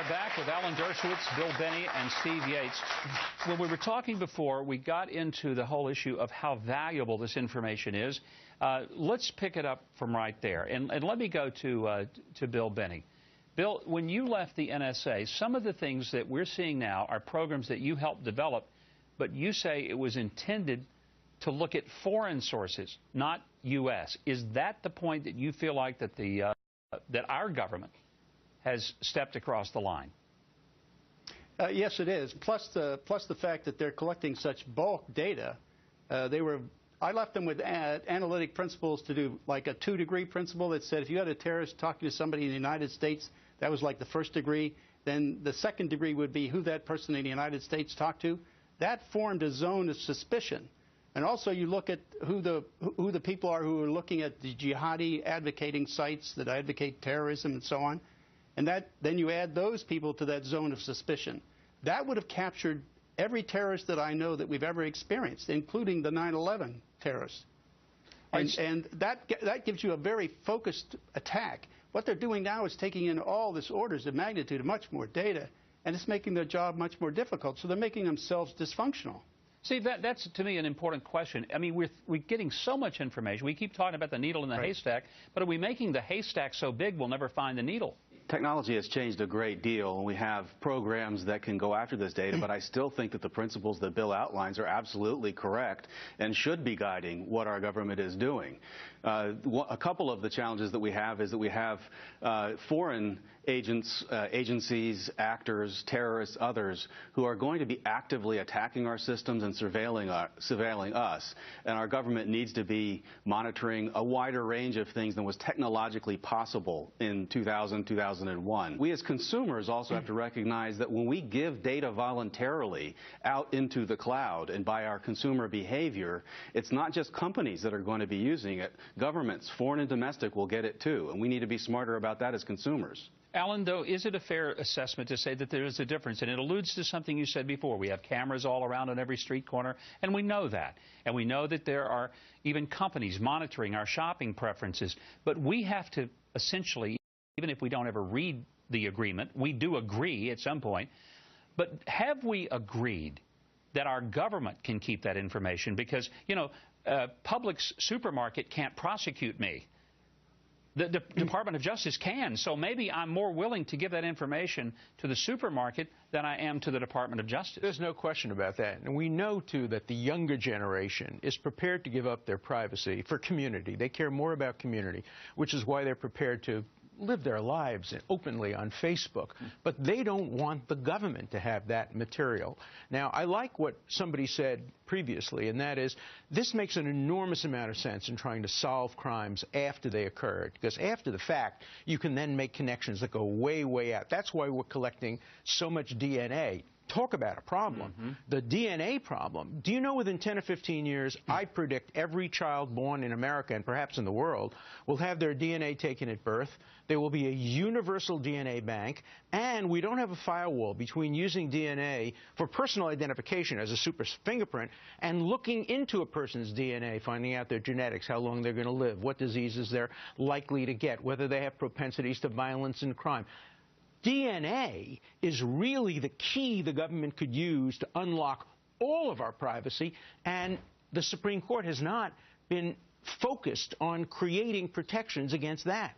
back with Alan Dershowitz, Bill Benny, and Steve Yates. When we were talking before, we got into the whole issue of how valuable this information is. Let's pick it up from right there. And let me go to Bill Benny. Bill, when you left the NSA, some of the things that we're seeing now are programs that you helped develop, but you say it was intended to look at foreign sources, not U.S. Is that the point that you feel like that that our government has stepped across the line? Yes, it is. Plus the fact that they're collecting such bulk data. I left them with analytic principles to do like a 2-degree principle that said if you had a terrorist talking to somebody in the United States, that was like the first degree. Then the second degree would be who that person in the United States talked to. That formed a zone of suspicion. And also you look at who the people are who are looking at the jihadi advocating sites that advocate terrorism and so on. And then you add those people to that zone of suspicion. That would have captured every terrorist that I know that we've ever experienced, including the 9/11 terrorists. And that gives you a very focused attack. What they're doing now is taking in all this orders of magnitude, much more data, and it's making their job much more difficult. So they're making themselves dysfunctional. See, that's, to me, an important question. I mean, we're getting so much information. We keep talking about the needle in the haystack, but are we making the haystack so big we'll never find the needle? Technology has changed a great deal, and we have programs that can go after this data, but I still think that the principles that Bill outlines are absolutely correct and should be guiding what our government is doing. A couple of the challenges that we have is that we have foreign agencies, actors, terrorists, others who are going to be actively attacking our systems and surveilling us, and our government needs to be monitoring a wider range of things than was technologically possible in 2001. We as consumers also have to recognize that when we give data voluntarily out into the cloud and by our consumer behavior, it's not just companies that are going to be using it. Governments, foreign and domestic, will get it too, and we need to be smarter about that as consumers. Alan, though, is it a fair assessment to say that there is a difference? And it alludes to something you said before. We have cameras all around on every street corner, and we know that. And we know that there are even companies monitoring our shopping preferences. But we have to essentially, even if we don't ever read the agreement, we do agree at some point. But have we agreed that our government can keep that information? Because, you know, Publix supermarket can't prosecute me. The Department of Justice can, so maybe I'm more willing to give that information to the supermarket than I am to the Department of Justice. There's no question about that. And we know, too, that the younger generation is prepared to give up their privacy for community. They care more about community, which is why they're prepared to live their lives openly on Facebook. But they don't want the government to have that material. Now, I like what somebody said previously, and that is this makes an enormous amount of sense in trying to solve crimes after they occurred, because after the fact, you can then make connections that go way, way out. That's why we're collecting so much DNA. Talk about a problem. The DNA problem. Do you know within 10 or 15 years, I predict every child born in America and perhaps in the world will have their DNA taken at birth. There will be a universal DNA bank, and we don't have a firewall between using DNA for personal identification as a super fingerprint and looking into a person's DNA, finding out their genetics, how long they're going to live, what diseases they're likely to get, whether they have propensities to violence and crime. DNA is really the key the government could use to unlock all of our privacy, and the Supreme Court has not been focused on creating protections against that.